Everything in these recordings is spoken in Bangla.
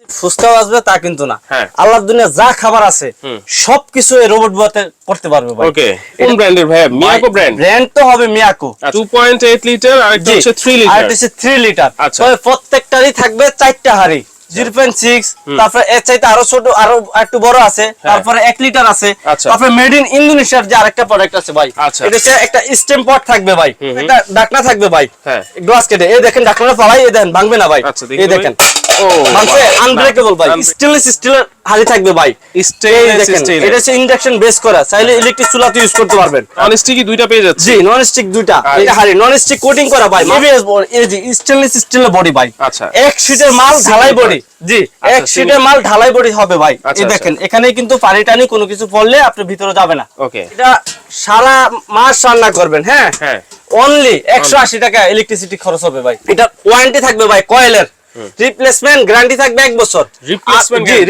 ফুচকা আসবে তা কিন্তু না, আল্লাহর দুনিয়া যা খাবার আছে সবকিছু এই রোবট বতে করতে পারবে ভাই। ওকে, কোন ব্র্যান্ডের ভাই? মিয়াকো ব্র্যান্ড। ব্র্যান্ড তো হবে মিয়াকো। 2.8 লিটার আর একটা হচ্ছে 3 লিটার। আর এটা হচ্ছে 3 লিটার। তবে প্রত্যেকটারই থাকবে 4টা হাঁড়ি। 0.6, তারপরে এর চাইতে আরো ছোট, আরো একটু বড় আছে, তারপরে 1 লিটার আছে, তারপরে মেড ইন ইন্দোনেশিয়ার যে আরেকটা প্রোডাক্ট আছে ভাই, এটা হচ্ছে একটা স্টেম পট থাকবে ভাই, একটা ঢাকনা থাকবে ভাই, গ্লাস কেটে এই দেখেন ঢাকনাটা ফালাই, এই দেখেন ভাঙবে না ভাই, এই দেখেন ভাঙছে আনব্রেকেবল ভাই, স্টেনলেস স্টিলের হাঁড়ি থাকবে ভাই, স্টেনলেস স্টিল। এটা হচ্ছে ইন্ডাকশন বেস করা, চাইলে ইলেকট্রিক চুলাতে ইউজ করতে পারবেন। নন স্টিকি দুইটা পেয়ে যাচ্ছে। জি, নন স্টিক দুইটা, এটা হাঁড়ি নন স্টিক কোটিং করা ভাই, এবিএস এই যে স্টেনলেস স্টিলের বডি ভাই। আচ্ছা, এক শীটের মাল ঢালাই বডি। জি, এক শীটের মাল ঢালাই বডি হবে ভাই। এই দেখেন এখানে কিন্তু পানি টানি কোনো কিছু পড়লে আপনি ভিতরে যাবে না। ওকে, এটা সারা মাস রান্না করবেন। হ্যাঁ, অনলি 180 টাকা ইলেকট্রিসিটি খরচ হবে ভাই। এটা ওয়ারেন্টি থাকবে ভাই কয়েলের, রিপ্লেসমেন্ট গ্যারান্টি থাকবে 1 বছর।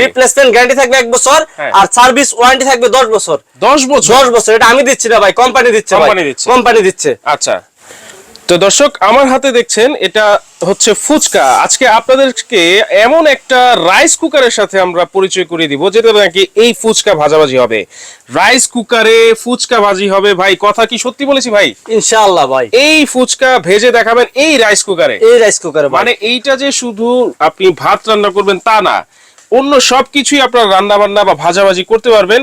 রিপ্লেসমেন্ট গ্যারান্টি থাকবে 1 বছর, আর সার্ভিস ওয়ারেন্টি থাকবে 10 বছর। 10 বছর? 10 বছর। এটা আমি দিচ্ছি না ভাই, কোম্পানি দিচ্ছে ভাই, কোম্পানি দিচ্ছে। আচ্ছা, তো দর্শক আমার হাতে দেখছেন এটা হচ্ছে ফুচকা। আজকে আপনাদেরকে এমন একটা রাইস কুকারের সাথে আমরা পরিচয় করিয়ে দিব যেটা নাকি এই ফুচকা ভাজাভাজি হবে। রাইস কুকারে ফুচকা ভাজি হবে ভাই, কথা কি সত্যি বলেছি ভাই? ইনশাআল্লাহ ভাই। এই ফুচকা ভেজে দেখাবেন এই রাইস কুকারে। এই রাইস কুকারে মানে এইটা যে শুধু আপনি ভাত রান্না করবেন তা না, অন্য সবকিছুই আপনার রান্না বান্না বা ভাজাভাজি করতে পারবেন।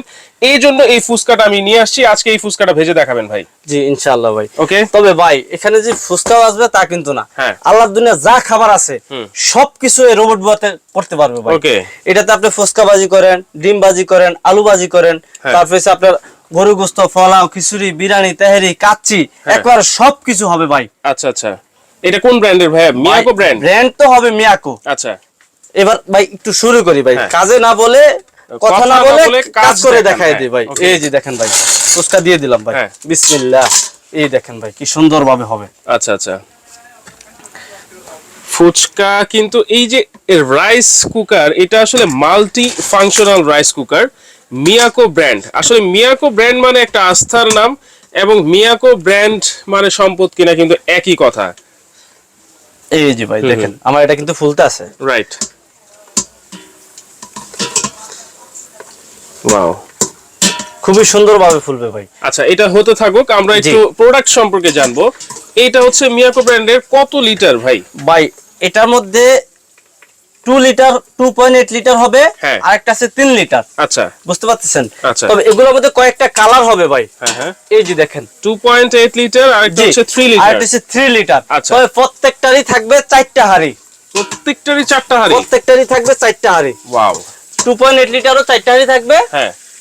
এই জন্য এই ফুচকাটা আমি নিয়ে আসছি আজকে। এই ফুচকাটা ভেজে দেখাবেন ভাই। জি ইনশাআল্লাহ ভাই। ওকে, তবে ভাই এখানে যে ফুচকা আসবে তা কিন্তু না, আল্লাহর দুনিয়া যা খাবার আছে সবকিছু এই রোবট বতে করতে পারবে ভাই। ওকে, এটাতে আপনি ফুচকা ভাজি করেন, ডিম ভাজি করেন, আলু ভাজি করেন, তারপরে আপনার গরু গোশত, পোলাও, খিচুড়ি, বিরিয়ানি, তেহারি, কাচ্চি, একবার সবকিছু হবে ভাই। আচ্ছা আচ্ছা, এটা কোন ব্র্যান্ডের ভাই? মিয়াকো ব্র্যান্ড। ব্র্যান্ড তো হবে মিয়াকো। আচ্ছা, এবার ভাই একটু শুরু করি ভাই, কাজে না বলে কথা না বলে কাজ করে দেখাই দিই ভাই। এই যে দেখেন ভাই, ফুচকা দিয়ে দিলাম ভাই, বিসমিল্লাহ। এই দেখেন ভাই কি সুন্দর ভাবে হবে। আচ্ছা আচ্ছা, ফুচকা কিন্তু এই যে রাইস কুকার, এটা আসলে multi functional rice cooker, Miyako brand. আসলে মিয়াকো ব্র্যান্ড মানে একটা আস্থার নাম, এবং মিয়াকো ব্র্যান্ড মানে সম্পদ কিনা কিন্তু একই কথা। এই যে ভাই দেখেন আমার এটা কিন্তু ফুলতে আছে। রাইট, ওয়াও, খুবই সুন্দর ভাবে ফুলবে ভাই। আচ্ছা, এটা হতে থাকুক, আমরা একটু প্রোডাক্ট সম্পর্কে জানবো। এটা হচ্ছে মিয়াকো ব্র্যান্ডের কত লিটার ভাই? ভাই এটার মধ্যে 2 লিটার, 2.8 লিটার হবে, আর একটা আছে 3 লিটার। আচ্ছা, বুঝতে পারতেছেন? আচ্ছা, তবে এগুলোর মধ্যে কয়েকটা কালার হবে ভাই। এই যে দেখেন 2.8 লিটার আর একটা হচ্ছে 3 লিটার। আর এটা হচ্ছে 3 লিটার। তবে প্রত্যেকটারই থাকবে 4টা হাঁড়ি। প্রত্যেকটারই 4টা হাঁড়ি? প্রত্যেকটারই থাকবে 4টা হাঁড়ি। ওয়াও। 2.8 লিটারও 4টা হাঁড়ি থাকবে,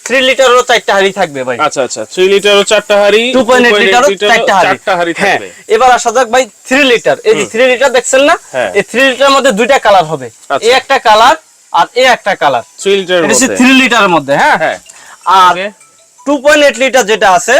3 লিটারও 4টা হাঁড়ি থাকবে ভাই। আচ্ছা আচ্ছা, 3 লিটারও 4টা হাঁড়ি, 2.8 লিটারও 4টা হাঁড়ি থাকবে। এবার আসা যাক ভাই 3 লিটার। এই যে 3 লিটার দেখছেন না, এই 3 লিটারের মধ্যে দুইটা কালার হবে, এই একটা কালার আর এই একটা কালার। 3 লিটারের মধ্যে, এটা 3 লিটারের মধ্যে। হ্যাঁ, আর 2.8 লিটার যেটা আছে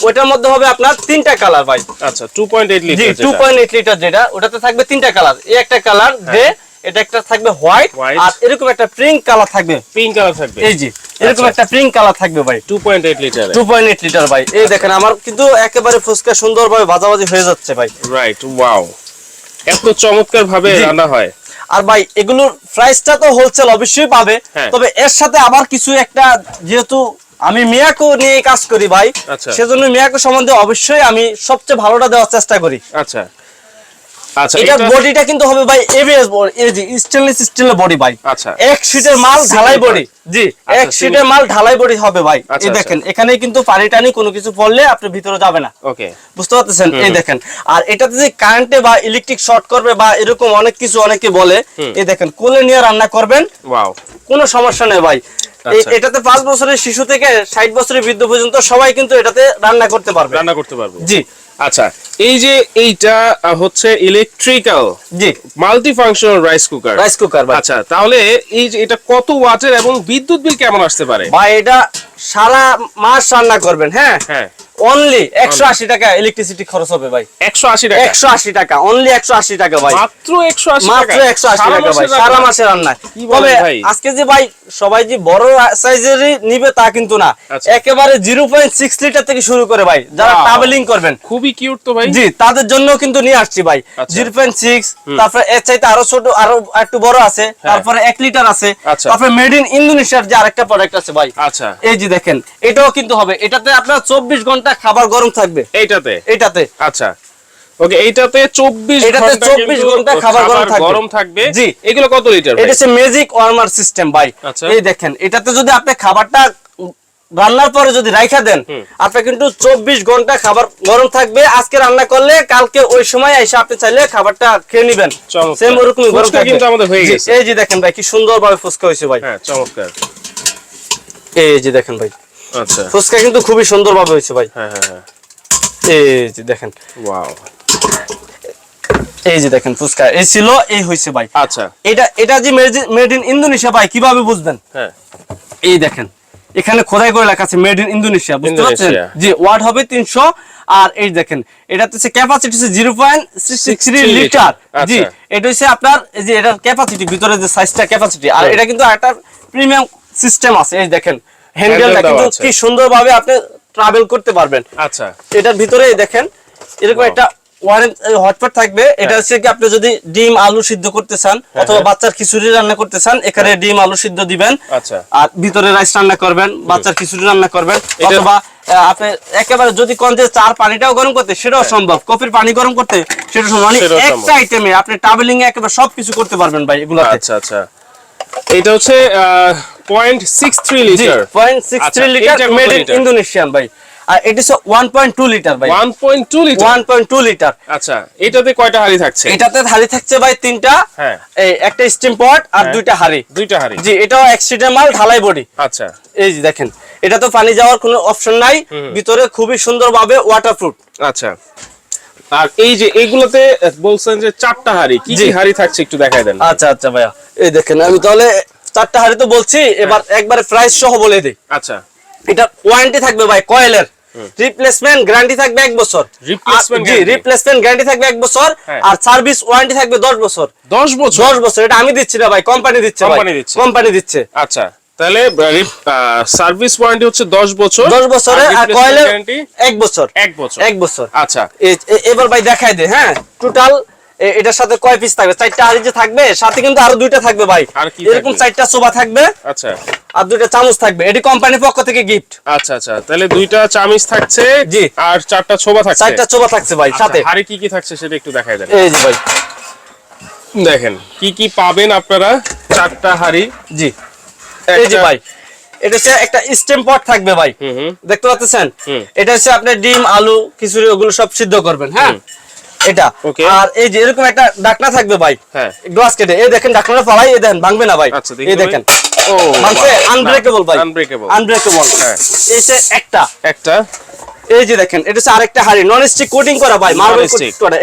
ওটার মধ্যে হবে আপনার 3টা কালার ভাই। আচ্ছা, 2.8 লিটার যেটা 2.8 লিটার যেটা, ওটাতে থাকবে 3টা কালার। এই একটা কালার গ্রে, এটা একটা থাকবে হোয়াইট, আর এরকম একটা পিঙ্ক কালার থাকবে। পিঙ্ক কালার থাকবে, এই যে এরকম একটা পিঙ্ক কালার থাকবে ভাই। 2.8 লিটার, 2.8 লিটার ভাই। এই দেখেন আমার কিন্তু একেবারে ফুচকা সুন্দরভাবে ভাজাভাজি হয়ে যাচ্ছে ভাই। রাইট, ওয়াও, এত চমৎকার ভাবে রান্না হয়। আর ভাই এগুলোর প্রাইসটা তো হোলসেল অবশ্যই পাবে, তবে এর সাথে আবার কিছু একটা, যেহেতু আমি মিয়াকো নিয়ে কাজ করি ভাই, সেজন্য মিয়াকো সম্বন্ধে অবশ্যই আমি সবচেয়ে ভালোটা দেওয়ার চেষ্টা করি। আচ্ছা আচ্ছা, এটার বডিটা কিন্তু হবে ভাই এবিএস বডি, এই যে স্টেনলেস স্টিলের বডি ভাই। আচ্ছা, এক শীটের মাল ঢালাই বডি। জি, এক শীটের মাল ঢালাই বডি হবে ভাই। এই দেখেন এখানে কিন্তু পানি টানি কোনো কিছু পড়লে আপনি ভিতরে যাবে না। ওকে, বুঝতে বুঝতে পারতেছেন? এই দেখেন, আর এটাতে যে কারেন্টে বা ইলেকট্রিক শর্ট করবে বা এরকম অনেক কিছু অনেকে বলে, এই দেখেন কোলে নিয়ে রান্না করবেন, ওয়াও, কোনো সমস্যা নেই ভাই। এটাতে 5 বছরের শিশু থেকে 60 বছরের বৃদ্ধ পর্যন্ত সবাই কিন্তু এটাতে রান্না করতে পারবে। জি, আচ্ছা, এই যে এইটা হচ্ছে ইলেকট্রিক্যাল, জি, মাল্টি ফাংশনাল রাইস কুকার। আচ্ছা, তাহলে এই যে এটা কত ওয়াটের এবং বিদ্যুৎ বিল কেমন আসতে পারে ভাই? এটা সারা মাস রান্না করবেন। হ্যাঁ, অনলি 180 টাকা ইলেকট্রিসিটি খরচ হবে ভাই। 180 টাকা, 180 টাকা, অনলি 180 টাকা ভাই, মাত্র 180 টাকা, মাত্র 180 টাকা ভাই, সারা মাসের রান্না। তবে আজকে যে ভাই সবাই যে বড় সাইজেরই নিবে তা কিন্তু না, একেবারে 0.6 লিটার থেকে শুরু করে ভাই, যারা ট্রাভেলিং করবেন, খুবই কিউট তো ভাই, জি তাদের জন্য কিন্তু নিয়ে আসছি ভাই। 0.6, তারপরে এর চাইতে আরো ছোট, আরো একটু বড় আছে, তারপরে 1 লিটার আছে, তারপরে মেড ইন ইন্দোনেশিয়ার যে আরেকটা প্রোডাক্ট আছে ভাই। আচ্ছা, এই যে দেখেন, এটাও কিন্তু হবে, এটাতে আপনার 24 ঘন্টা খাবার গরম থাকবে। এটাতে আচ্ছা, ওকে, এইটাতে 24 ঘন্টা খাবার গরম থাকবে। জি, এগুলো কত লিটার ভাই? এটা হচ্ছে ম্যাজিক ওয়ার্মার সিস্টেম ভাই। এই দেখেন, এটাতে যদি আপনি খাবারটা রান্নার পরে যদি রাইখা দেন, আপনি কিন্তু 24 ঘন্টা খাবার গরম থাকবে। আজকে রান্না করলে কালকে ওই সময় এসে আপনি চাইলে খাবারটা খেয়ে নেবেন, সেম ওরকমই গরম থাকবে। কিন্তু আমাদের হয়ে গেছে। এই যে দেখেন ভাই, কি সুন্দরভাবে ফুচকা হয়েছে ভাই। হ্যাঁ, চমৎকার। এই যে দেখেন ভাই, আচ্ছা, ফুচকা কিন্তু খুবই সুন্দরভাবে হয়েছে ভাই। হ্যাঁ হ্যাঁ হ্যাঁ, এই যে দেখেন, ওয়াও, এই যে দেখেন ফুচকা এই ছিল, এই হয়েছে ভাই। আচ্ছা, এটা যে মেড ইন ইন্দোনেশিয়া ভাই, কিভাবে বুঝবেন? হ্যাঁ, এই দেখেন, এখানে খোদাই করে লেখা আছে মেড ইন ইন্দোনেশিয়া, বুঝতে পারছেন? জি, ওয়াট হবে 300। আর এই দেখেন, এটাতে হচ্ছে ক্যাপাসিটি হচ্ছে 0.63 লিটার। জি, এটা হচ্ছে আপনার এই যে এটার ক্যাপাসিটি, ভিতরে যে সাইজটা ক্যাপাসিটি। আর এটা কিন্তু একটা প্রিমিয়াম সিস্টেম আছে। এই দেখেন, হ্যান্ডেলটা কিন্তু কি সুন্দরভাবে আপনি ট্রাভেল করতে পারবেন। আচ্ছা, এটার ভিতরে দেখেন এরকম একটা হটপট থাকবে। এটা হচ্ছে কি, আপনি যদি ডিম আলু সিদ্ধ করতে চান অথবা বাচ্চার খিচুড়ি রান্না করতে চান, এখানে ডিম আলু সিদ্ধ দিবেন। আচ্ছা, আর ভিতরে রাইস রান্না করবেন, বাচ্চার খিচুড়ি রান্না করবেন, অথবা আপনি একেবারে যদি কোন যে চার পানিটাও গরম করতে, সেটাও সম্ভব। কফির পানি গরম করতে, সেটা সম্ভব। মানে একটা আইটেমে আপনি ট্রাভেলিং এ একেবারে সবকিছু করতে পারবেন ভাই এগুলাতে। আচ্ছা আচ্ছা, এটা হচ্ছে 0.63 litre, 0.63 litre made in Indonesian ভাই। আর এটা হচ্ছে 1.2 লিটার ভাই, 1.2 লিটার, 1.2 লিটার। আচ্ছা, এটাতে কয়টা হাঁড়ি থাকছে? এটাতে হাঁড়ি থাকছে ভাই 3টা। হ্যাঁ, এই একটা স্টিম পট আর 2টা হাঁড়ি। জি, এটাও এক্সিডেন্ট মাল, ঢালাই বডি। আচ্ছা, এই যে দেখেন, এটা তো পানি যাওয়ার কোনো অপশন নাই, ভিতরে খুবই সুন্দরভাবে ওয়াটারপ্রুফ। আচ্ছা, আর এই যে এইগুলোতে বলছেন যে 4টা হাঁড়ি, কি কি হাঁড়ি থাকছে একটু দেখাই দেন। আচ্ছা আচ্ছা ভাইয়া, এই দেখেন, আমি তাহলে 4টা হাঁড়ি তো বলছি, এবার একবারে প্রাইস সহ বলে দেই। আচ্ছা, এটা ওয়ারেন্টি থাকবে ভাই কয়েলের, রিপ্লেসমেন্ট গ্যারান্টি থাকবে 1 বছর। রিপ্লেসমেন্ট গ্যারান্টি থাকবে 1 বছর, আর সার্ভিস ওয়ারেন্টি থাকবে 10 বছর। 10 বছর? 10 বছর, এটা আমি দিচ্ছি না ভাই, কোম্পানি দিচ্ছে ভাই, কোম্পানি দিচ্ছে। আচ্ছা, তাহলে সার্ভিস ওয়ারেন্টি হচ্ছে 10 বছর, 10 বছরে, আর কয়েলের গ্যারান্টি 1 বছর। 1 বছর। আচ্ছা, এবার ভাই দেখাই দে। হ্যাঁ, টোটাল এটার সাথে কয় পিস থাকবে? 4টা হাঁড়ি যে থাকবে, সাথে কিন্তু আরো 2টা থাকবে ভাই, এরকম 4টা চোবা থাকবে। আচ্ছা, আর 2টা চামচ থাকবে, এটি কোম্পানির পক্ষ থেকে গিফট। আচ্ছা আচ্ছা, তাহলে 2টা চামচ থাকছে, জি, আর 4টা ছোবা থাকছে। 4টা চোবা থাকছে ভাই সাথে। হাঁড়ি কি কি থাকছে সেটা একটু দেখাই দেন। এই যে ভাই দেখেন কি কি পাবেন আপনারা, 4টা হাঁড়ি। জি, এই যে ভাই, এটা হচ্ছে একটা স্টিম পট থাকবে ভাই, দেখতে পাচ্ছেন? এটা হচ্ছে আপনি ডিম আলু খিচুড়ি ওগুলো সব সিদ্ধ করবেন। হ্যাঁ, এটা। আর এই যে এরকম একটা ঢাকনা থাকবে ভাই, গ্লাস কেটে। এই দেখেন, ঢাকনাটা ফালাই, এই দেন, ভাঙবে না ভাই। এই দেখেন, ও মানছে, আনব্রেকেবল ভাই, আনব্রেকেবল। এই যে একটা এই যে দেখেন, এটা হচ্ছে আরেকটা হাঁড়ি, নন স্টিক কোটিং করা ভাই, মার্বেল কোটিং করা।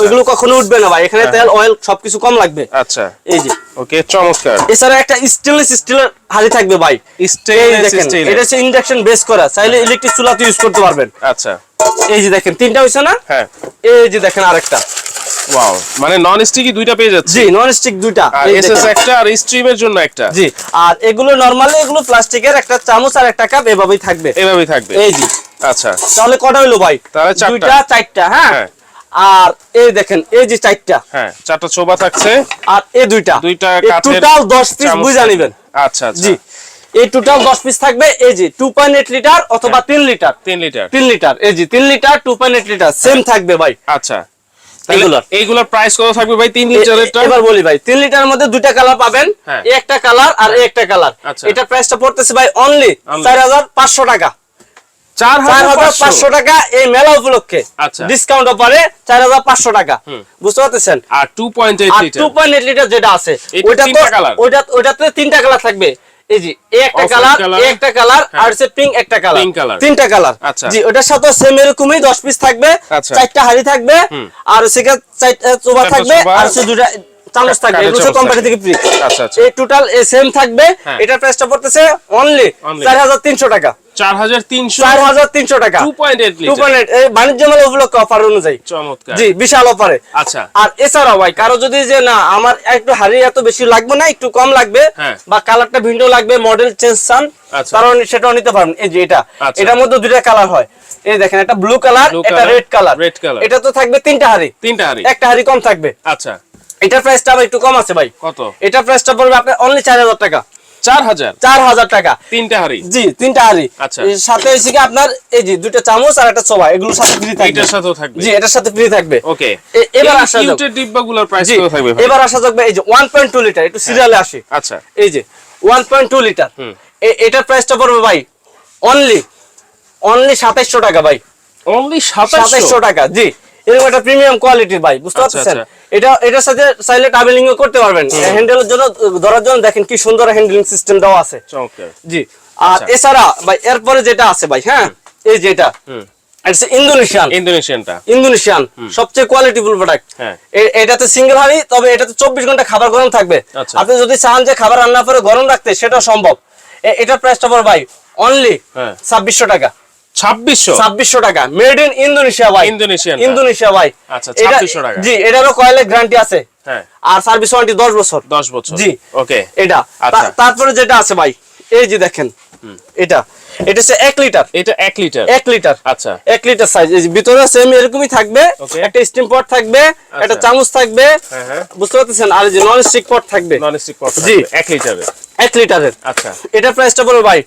এগুলো কখনো উঠবে না ভাই, এখানে তেল অয়েল সবকিছু কম লাগবে। আচ্ছা, এই যে, ওকে, চমৎকার। এছাড়া একটা স্টেনলেস স্টিলের হাঁড়ি থাকবে ভাই, স্টেনলেস স্টিল। এটা হচ্ছে ইন্ডাকশন বেস করা, চাইলে ইলেকট্রিক চুলাতে ইউজ করতে পারবেন। আচ্ছা, এই যে দেখেন, 3টা হইছে না? হ্যাঁ, এই যে দেখেন আরেকটা। ওয়াও, মানে নন স্টিকই 2টা পেয়ে যাচ্ছে। জি, নন স্টিক 2টা, আর এসএস একটা, আর স্ট্রিমের জন্য একটা। জি, আর এগুলো নরমালি এগুলো প্লাস্টিকের, একটা চামচ আর একটা কাপ এভাবেই থাকবে। এই জি। আচ্ছা, তাহলে কটা হইলো ভাই? তাহলে 2টা 4টা। হ্যাঁ, আর এই দেখেন, এই যে 4টা, হ্যাঁ, 4টা ছোবা থাকছে, আর এই 2টা কাঠের, টোটাল 10 পিস বুঝা নেবেন। আচ্ছা আচ্ছা, জি, এই টোটাল 10 পিস থাকবে। এই যে 2.8 লিটার অথবা 3 লিটার, 3 লিটার, 3 লিটার। এই যে 3 লিটার 2.8 লিটার সেম থাকবে ভাই। আচ্ছা, এইগুলোর প্রাইস কত থাকবে ভাই? 3 লিটারেরটা এবার বলি ভাই, 3 লিটারের মধ্যে 2টা কালার পাবেন, একটা কালার আর একটা কালার। এটা প্রাইসটা পড়তেছে ভাই অনলি 4500 টাকা। 4500 টাকা এই মেলা উপলক্ষে, ডিসকাউন্ট অফারে 4500 টাকা, বুঝতে পারতেছেন? আর 2.8 লিটার যেটা আছে, ওইটাতে 3টা কালার থাকবে। এই যে একটা কালার, একটা কালার, আর হচ্ছে পিঙ্ক একটা কালার, 3টা কালার। জি, ওটার সাথে সেম এরকমই 10 পিস থাকবে, 4টা হাঁড়ি থাকবে, আর হচ্ছে 4টা চোবা থাকবে, আর হচ্ছে 2টা চামচ থাকবে। এগুলো কোম্পানি থেকে ফ্রি। আচ্ছা আচ্ছা, এই টোটাল সেম থাকবে। এটার প্রাইসটা পড়তেছে অনলি 4300 টাকা। 4300 টাকা 2.8 লিটার 2.8 এই বাণিজ্য মেলা উপলক্ষে অফার অনুযায়ী চমৎকার জি বিশাল অফারে আচ্ছা আর এছাড়াও ভাই কারো যদি যে না আমার একটু হাড়ি এত বেশি লাগবে না একটু কম লাগবে বা কালারটা ভিন্ন লাগবে মডেল চেঞ্জ চান কারণ সেটাও নিতে পারবেন এই যে এটার মধ্যে দুইটা কালার হয় এই দেখেন একটা ব্লু কালার একটা রেড কালার এটা তো থাকবে তিনটা হাড়ি একটা হাড়ি কম থাকবে আচ্ছা এটার প্রাইসটা আবার একটু কম আছে ভাই কত এটার প্রাইসটা পড়বে আপনার অনলি 4000 টাকা 4000 টাকা তিনটা হাড়ি জি তিনটা হাড়ি আচ্ছা এর সাথে হইছে কি আপনার এই যে দুটো চামচ আর একটা চোবা এগুলোর সাথে ফ্রি থাকবে এটার সাথেও থাকবে জি এটার সাথে ফ্রি থাকবে ওকে এবার আসা যাক কিউটের ডিব্বাগুলোর প্রাইস কত থাকবে ভাই এবার আসা যাক এই যে 1.2 লিটার একটু সিরিয়ালে আসে আচ্ছা এই যে 1.2 লিটার এটার প্রাইসটা পড়বে ভাই অনলি 2700 টাকা ভাই অনলি 2700 টাকা জি এরকম একটা প্রিমিয়াম কোয়ালিটির ভাই বুঝতে পারছেন এটার সাথে চাইলে ট্রাভেলিংও করতে পারবেন হ্যান্ডেলের জন্য ধরার জন্য দেখেন কি সুন্দর হ্যান্ডলিং সিস্টেম দেওয়া আছে চমৎকার জি আর এছাড়া ভাই এরপরে যেটা আছে ভাই হ্যাঁ এই যেটা এটা ইন্দোনেশিয়ান সবচেয়ে কোয়ালিটিফুল প্রোডাক্ট এটাতে সিঙ্গেল হাড়ি তবে এটাতে 24 ঘন্টা খাবার গরম থাকবে আপনি যদি চান যে খাবার রান্না করে গরম রাখতে সেটা সম্ভব এটার প্রাইসটা পড়বে ভাই অনলি 2600 টাকা 2600 টাকা মেড ইন ইন্দোনেশিয়া ভাই ইন্দোনেশিয়া ভাই আচ্ছা 2600 টাকা জি এটারও কয়েলের গ্যারান্টি আছে আর সার্ভিস ওয়ারেন্টি 10 বছর জি ওকে এটা তারপরে যেটা আছে ভাই এই যে দেখেন এটা হচ্ছে 1 লিটার এটা 1 লিটার আচ্ছা 1 লিটার সাইজ এই ভিতরে সেম এরকমই থাকবে একটা স্টিম পট থাকবে একটা চামচ থাকবে বুঝতে পারতেছেন আর যে নন স্টিক পট থাকবে জি 1 লিটারের 1 লিটারের আচ্ছা এটা প্রাইসটা বলবো ভাই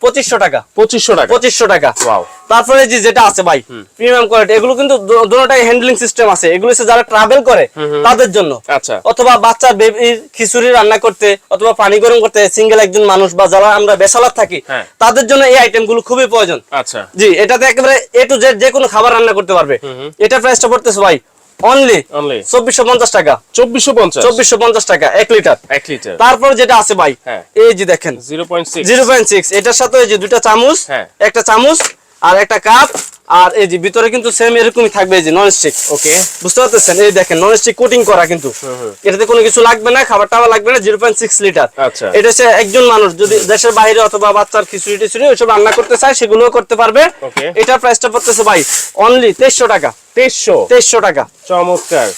2500 টাকা 2500 টাকা ওয়াও তারপরে যেটা আছে ভাই প্রিমিয়াম কোয়ালিটি এগুলো কিন্তু দুটোটাই হ্যান্ডলিং সিস্টেম আছে এগুলো হচ্ছে যারা ট্রাভেল করে তাদের জন্য আচ্ছা অথবা বাচ্চা বেবির খিচুড়ি রান্না করতে অথবা পানি গরম করতে সিঙ্গেল একজন মানুষ বা যারা আমরা বেসালাত থাকি তাদের জন্য এই আইটেমগুলো খুবই প্রয়োজন আচ্ছা জি এটাতে একেবারে এ টু জেড যে কোনো খাবার রান্না করতে পারবে এটা প্রাইসটা পড়তেছে ভাই অনলি 2450 টাকা 2450 টাকা 1 লিটার তারপর যেটা আছে ভাই এই যে দেখেন 0.6 এটার সাথে এই যে দুটো চামচ একটা চামচ আর একটা কাপ আর এই যে ভিতরে কিন্তু সেম এরকমই থাকবে এই যে নন স্টিক ওকে বুঝতে পারতেছেন এই দেখেন নন স্টিক কোটিং করা কিন্তু এটাতে কোনো কিছু লাগবে না খাবার টাবার লাগবে না 0.6 লিটার আচ্ছা এটা হচ্ছে একজন মানুষ যদি দেশের বাইরে অথবা বাচ্চার খিচুড়ি টিচুড়ি ওইসব রান্না করতে চায় সেগুলোও করতে পারবে এটার প্রাইসটা পড়তেছে ভাই অনলি 2300 টাকা 2300 টাকা চমৎকার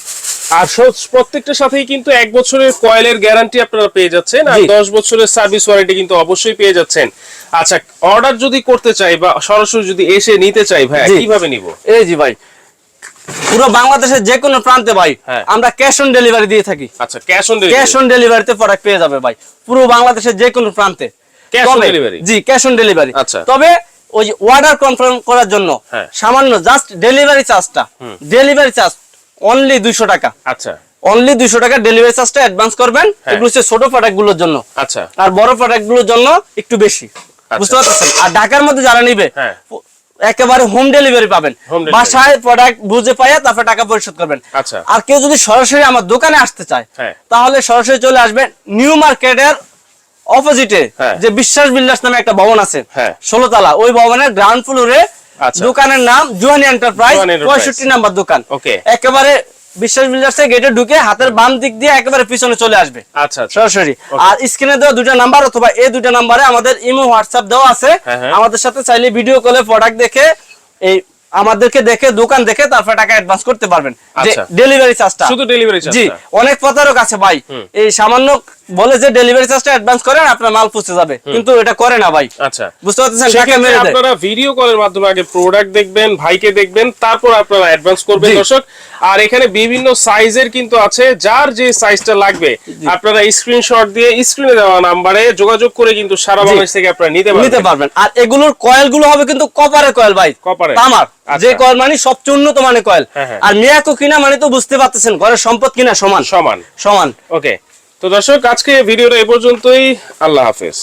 আর প্রত্যেকটার সাথেই কিন্তু 1 বছরের কয়েলের গ্যারান্টি আপনারা পেয়ে যাচ্ছেন আর 10 বছরের সার্ভিস ওয়ারেন্টি কিন্তু অবশ্যই পেয়ে যাচ্ছেন আচ্ছা অর্ডার যদি করতে চাই বা সরাসরি যদি এসে নিতে চাই ভাই কিভাবে নিব এই জি ভাই পুরো বাংলাদেশের যে কোনো প্রান্তে ভাই আমরা ক্যাশ অন ডেলিভারি দিয়ে থাকি আচ্ছা ক্যাশ অন ডেলিভারিতে প্রোডাক্ট পেয়ে যাবে ভাই পুরো বাংলাদেশের যে কোনো প্রান্তে cash on delivery G cash on delivery তবে ওই যে অর্ডার কনফার্ম করার জন্য সামান্য জাস্ট ডেলিভারি চার্জ অনলি 200 টাকা আচ্ছা অনলি 200 টাকা ডেলিভারি চার্জটা অ্যাডভান্স করবেন এগুলো হচ্ছে ছোট প্রোডাক্ট গুলোর জন্য আচ্ছা আর বড় প্রোডাক্ট গুলোর জন্য একটু বেশি বুঝতে পারছেন আর ঢাকার মধ্যে যারা নিবে একেবারে হোম ডেলিভারি পাবেন বাসায় প্রোডাক্ট বুঝে পাইয়া তারপর টাকা পরিশোধ করবেন আচ্ছা আর কেউ যদি সরাসরি আমার দোকানে আসতে চায় তাহলে সরাসরি চলে আসবেন নিউ মার্কেটের অপোজিটে যে বিশ্বাস বিল্ডার্স নামে একটা ভবন আছে 16 তলা ওই ভবনের গ্রাউন্ড ফ্লোরে দোকানের নাম জুহানি এন্টারপ্রাইজ 65 নাম্বার দোকান একেবারে বিশ্বাস বিল্ডার্সে গেটে ঢুকে হাতের বাম দিক দিয়ে একেবারে পিছনে চলে আসবে আচ্ছা সরাসরি আর স্ক্রিনে দেওয়া দুটো নাম্বার অথবা এই দুটো নম্বরে আমাদের ইমো হোয়াটসঅ্যাপ দেওয়া আছে আমাদের সাথে চাইলে ভিডিও কলে প্রোডাক্ট দেখে এই আমাদেরকে দেখে দোকান দেখে তারপর টাকা অ্যাডভান্স করতে পারবেন যে ডেলিভারি চার্জটা শুধু ডেলিভারি চার্জ জি অনেক প্রতারক আছে ভাই এই সামান্য বলে যে ডেলিভারি চার্জটা অ্যাডভান্স করেন আপনার মাল পৌঁছে যাবে কিন্তু এটা করে না ভাই আচ্ছা বুঝতে পারছেন টাকা মেরে দেয় আপনারা ভিডিও কলের মাধ্যমে আগে প্রোডাক্ট দেখবেন ভাইকে দেখবেন তারপর আপনারা অ্যাডভান্স করবেন দর্শক আর এখানে বিভিন্ন সাইজের কিন্তু আছে যার যে সাইজটা লাগবে আপনারা স্ক্রিনশট দিয়ে স্ক্রিনে দেওয়া নম্বরে যোগাযোগ করে কিন্তু সারা বাংলাদেশ থেকে আপনারা নিতে পারবেন আর এগুলোর কয়েলগুলো হবে কিন্তু কপারের কয়েল ভাই কপারের তামার যে কয়েল মানে সবচেয়ে উন্নত মানের কয়েল আর মিয়াকো কিনা মানে তো বুঝতে পারতেছেন ঘরের সম্পদ কিনা সমান ওকে তো দর্শক আজকে ভিডিওটা এই পর্যন্তই আল্লাহ হাফেজ